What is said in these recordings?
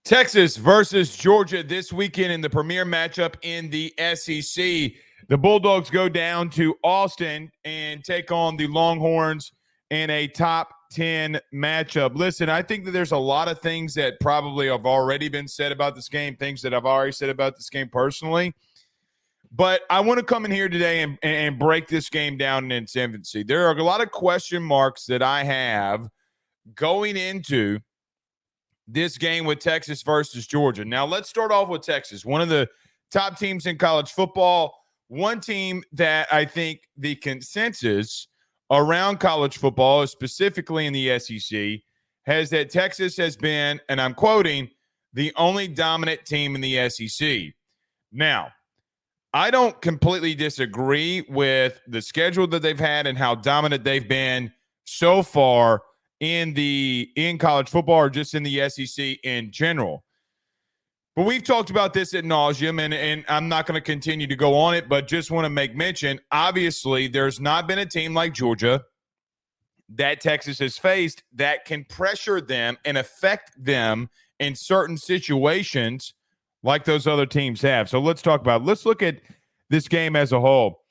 Texas versus Georgia this weekend in the premier matchup in the SEC. The Bulldogs go down to Austin and take on the Longhorns in a top 10 matchup. Listen, I think that there's a lot of things that probably have already been said about this game, things that I've already said about this game personally. But I want to come in here today and break this game down in its infancy. There are a lot of question marks that I have going into this game with Texas versus Georgia. Now, let's start off with Texas, one of the top teams in college football, one team that I think the consensus around college football, specifically in the SEC, has that Texas has been, and I'm quoting, the only dominant team in the SEC. Now, I don't completely disagree with the schedule that they've had and how dominant they've been so far in college football or just in the SEC in general. But we've talked about this ad nauseum, and I'm not going to continue to go on it, but just want to make mention, obviously, there's not been a team like Georgia that Texas has faced that can pressure them and affect them in certain situations like those other teams have. So let's talk about it. Let's look at this game as a whole.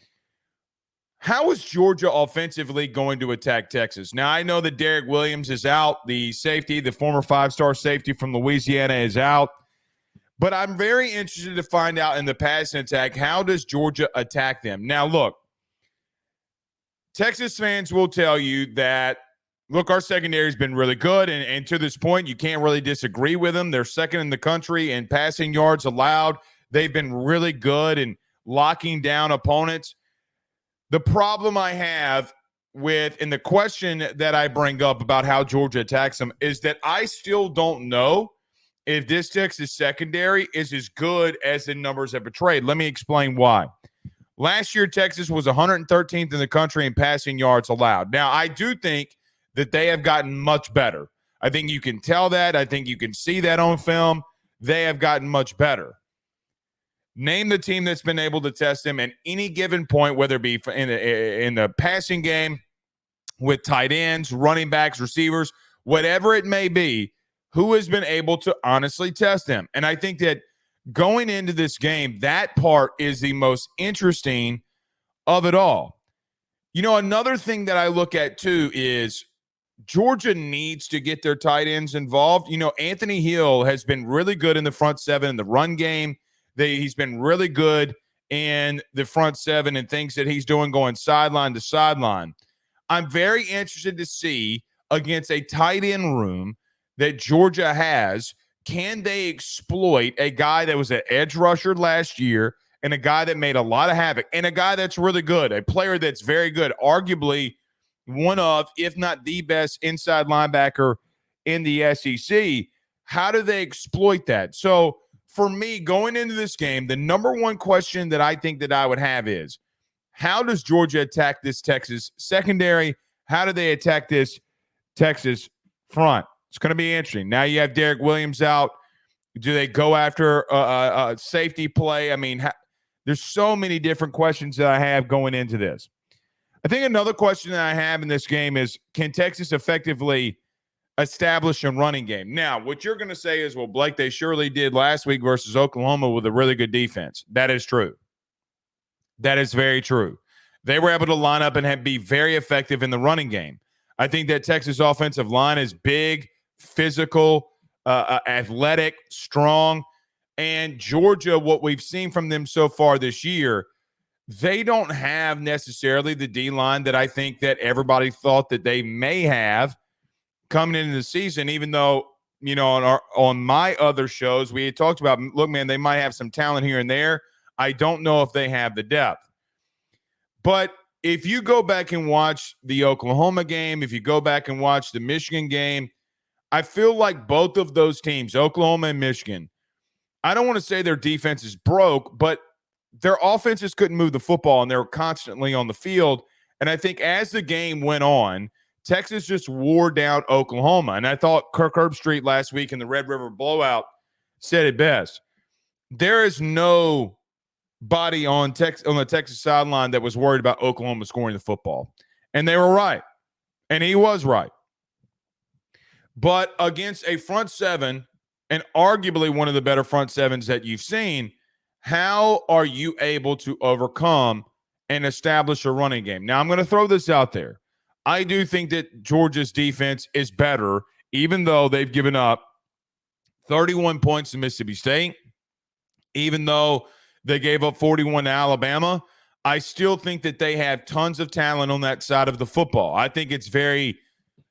How is Georgia offensively going to attack Texas? Now, I know that Derek Williams is out. The safety, the former five-star safety from Louisiana is out. But I'm very interested to find out in the passing attack, how does Georgia attack them? Now, look, Texas fans will tell you that, look, our secondary has been really good, and to this point, you can't really disagree with them. They're second in the country in passing yards allowed. They've been really good in locking down opponents. The problem I have with, and the question that I bring up about how Georgia attacks them, is that I still don't know if this Texas secondary is as good as the numbers have portrayed. Let me explain why. Last year, Texas was 113th in the country in passing yards allowed. Now, I do think that they have gotten much better. I think you can tell that. I think you can see that on film. They have gotten much better. Name the team that's been able to test them at any given point, whether it be in the passing game, with tight ends, running backs, receivers, whatever it may be, who has been able to honestly test them. And I think that going into this game, that part is the most interesting of it all. You know, another thing that I look at too is Georgia needs to get their tight ends involved. You know, Anthony Hill has been really good in the front seven in the run game. He's been really good in the front seven and things that he's doing going sideline to sideline. I'm very interested to see against a tight end room that Georgia has, can they exploit a guy that was an edge rusher last year and a guy that made a lot of havoc and a guy that's really good, a player that's very good, arguably one of, if not the best inside linebacker in the SEC. How do they exploit that? So for me, going into this game, the number one question that I think that I would have is, how does Georgia attack this Texas secondary? How do they attack this Texas front? It's going to be interesting. Now you have Derek Williams out. Do they go after a safety play? I mean, there's so many different questions that I have going into this. I think another question that I have in this game is, can Texas effectively establish a running game? Now, what you're going to say is, well, Blake, they surely did last week versus Oklahoma with a really good defense. That is true. That is very true. They were able to line up and be very effective in the running game. I think that Texas offensive line is big, physical, athletic, strong. And Georgia, what we've seen from them so far this year, they don't have necessarily the D-line that I think that everybody thought that they may have coming into the season, even though, you know, on my other shows, we had talked about, look, man, they might have some talent here and there. I don't know if they have the depth. But if you go back and watch the Oklahoma game, if you go back and watch the Michigan game, I feel like both of those teams, Oklahoma and Michigan, I don't want to say their defense is broke, but their offenses couldn't move the football, and they were constantly on the field. And I think as the game went on, Texas just wore down Oklahoma. And I thought Kirk Herbstreit last week in the Red River blowout said it best. There is no body on the Texas sideline that was worried about Oklahoma scoring the football. And they were right. And he was right. But against a front seven and arguably one of the better front sevens that you've seen. How are you able to overcome and establish a running game? Now, I'm going to throw this out there. I do think that Georgia's defense is better, even though they've given up 31 points to Mississippi State, even though they gave up 41 to Alabama. I still think that they have tons of talent on that side of the football. I think it's very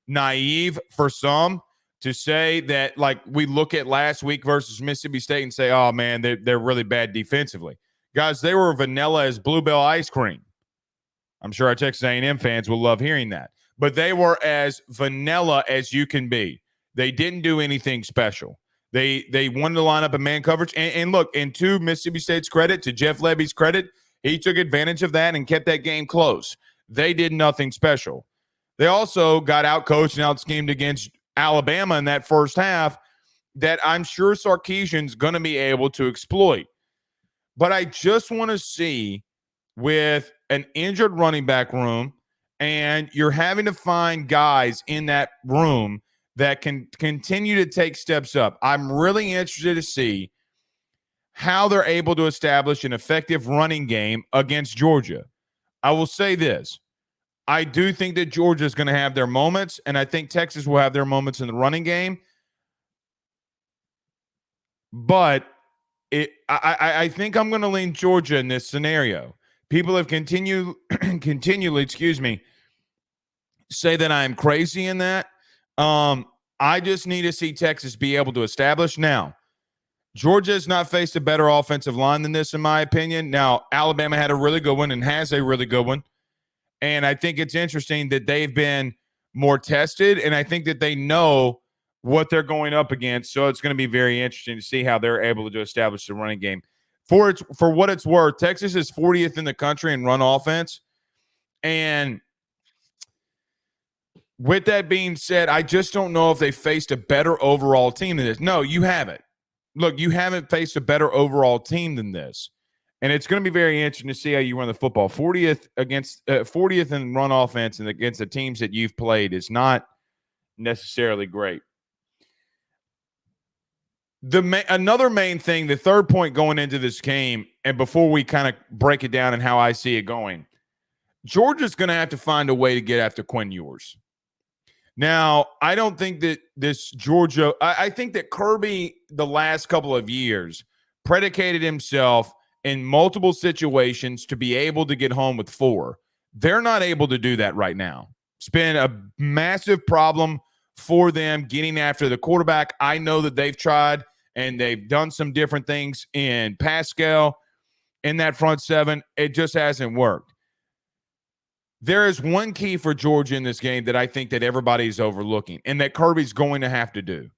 naive for some to say that, like, we look at last week versus Mississippi State and say, oh, man, they're really bad defensively. Guys, they were vanilla as Bluebell ice cream. I'm sure our Texas A&M fans will love hearing that. But they were as vanilla as you can be. They didn't do anything special. They wanted to line up in man coverage. And look, and to Mississippi State's credit, to Jeff Levy's credit, he took advantage of that and kept that game close. They did nothing special. They also got out-coached and out-schemed against Alabama in that first half that I'm sure Sarkisian's going to be able to exploit. But I just want to see, with an injured running back room, and you're having to find guys in that room that can continue to take steps up. I'm really interested to see how they're able to establish an effective running game against Georgia. I will say this. I do think that Georgia is going to have their moments, and I think Texas will have their moments in the running game. But I think I'm going to lean Georgia in this scenario. People have continually, say that I am crazy in that. I just need to see Texas be able to establish. Now, Georgia has not faced a better offensive line than this, in my opinion. Now, Alabama had a really good one and has a really good one. And I think it's interesting that they've been more tested, and I think that they know what they're going up against. So it's going to be very interesting to see how they're able to establish the running game. For what it's worth, Texas is 40th in the country in run offense. And with that being said, I just don't know if they faced a better overall team than this. No, you haven't. Look, you haven't faced a better overall team than this. And it's going to be very interesting to see how you run the football. 40th in run offense and against the teams that you've played is not necessarily great. Another main thing, the third point going into this game, and before we kind of break it down and how I see it going, Georgia's going to have to find a way to get after Quinn Ewers. Now, I don't think that this Georgia – I think that Kirby the last couple of years predicated himself in multiple situations to be able to get home with 4. They're not able to do that right now. It's been a massive problem for them getting after the quarterback. I know that they've tried and they've done some different things in Pascal in that front seven. It just hasn't worked. There is one key for Georgia in this game that I think that everybody's overlooking and that Kirby's going to have to do.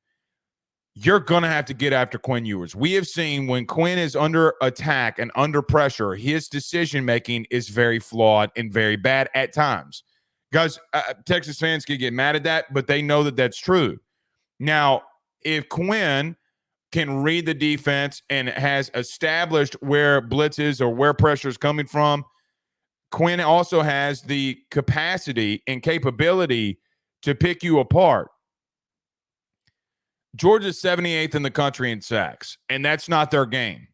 You're going to have to get after Quinn Ewers. We have seen when Quinn is under attack and under pressure, his decision-making is very flawed and very bad at times. Guys, Texas fans can get mad at that, but they know that that's true. Now, if Quinn can read the defense and has established where blitz is or where pressure is coming from, Quinn also has the capacity and capability to pick you apart. Georgia's 78th in the country in sacks, and that's not their game.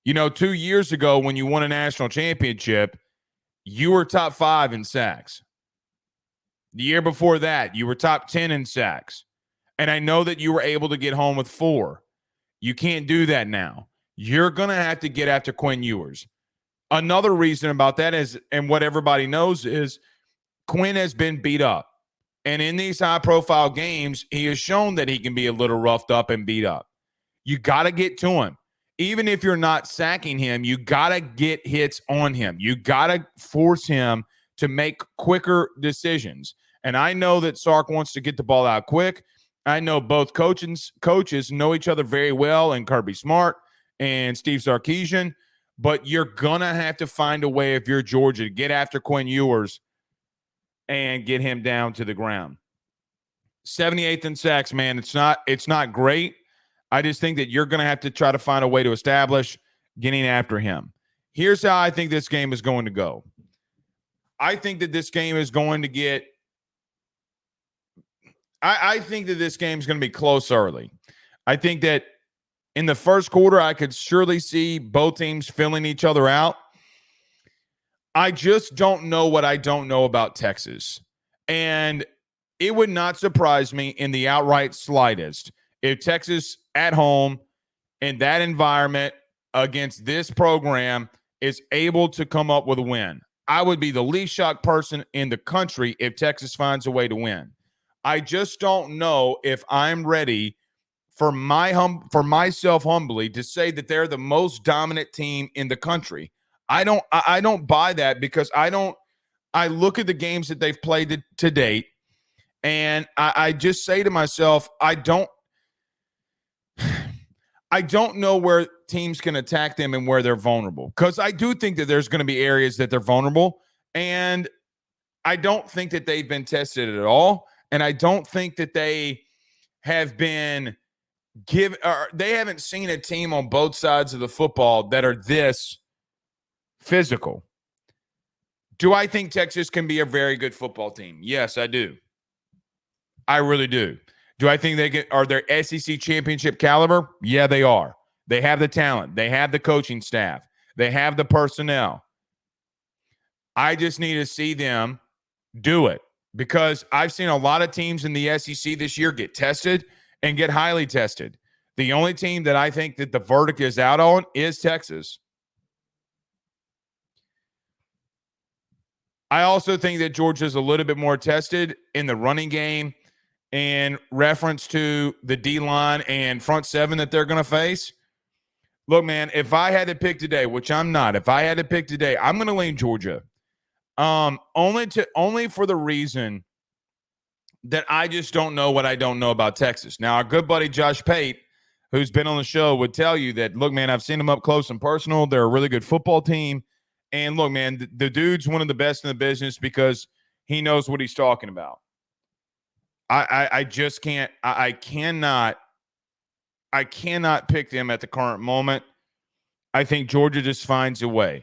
2 years ago when you won a national championship, you were top 5 in sacks. The year before that, you were top 10 in sacks. And I know that you were able to get home with 4. You can't do that now. You're going to have to get after Quinn Ewers. Another reason about that is, and what everybody knows is, Quinn has been beat up. And in these high-profile games, he has shown that he can be a little roughed up and beat up. You got to get to him. Even if you're not sacking him, you got to get hits on him. You got to force him to make quicker decisions. And I know that Sark wants to get the ball out quick. I know both coaches know each other very well, and Kirby Smart and Steve Sarkisian. But you're going to have to find a way, if you're Georgia, to get after Quinn Ewers and get him down to the ground. 78th in sacks, man. It's not great. I just think that you're going to have to try to find a way to establish getting after him. Here's how I think this game is going to go. I think that this game is going to get – I think that this game is going to be close early. I think that in the first quarter, I could surely see both teams filling each other out. I just don't know what I don't know about Texas. And it would not surprise me in the outright slightest if Texas at home in that environment against this program is able to come up with a win. I would be the least shocked person in the country if Texas finds a way to win. I just don't know if I'm ready for myself humbly to say that they're the most dominant team in the country. I don't buy that because I look at the games that they've played to date, and I just say to myself, I don't know where teams can attack them and where they're vulnerable, because I do think that there's going to be areas that they're vulnerable, and I don't think that they've been tested at all, and I don't think that they have been they haven't seen a team on both sides of the football that are this physical. Do I think Texas can be a very good football team? Yes, I do. I really do. Do I think are they SEC championship caliber? Yeah, they are. They have the talent. They have the coaching staff. They have the personnel. I just need to see them do it, because I've seen a lot of teams in the SEC this year get tested and get highly tested. The only team that I think that the verdict is out on is Texas. I also think that Georgia's a little bit more tested in the running game in reference to the D-line and front seven that they're going to face. Look, man, if I had to pick today, which I'm not, if I had to pick today, I'm going to lean Georgia. Only for the reason that I just don't know what I don't know about Texas. Now, our good buddy Josh Pate, who's been on the show, would tell you that, look, man, I've seen them up close and personal. They're a really good football team. And look, man, the dude's one of the best in the business because he knows what he's talking about. I just can't. I cannot pick them at the current moment. I think Georgia just finds a way.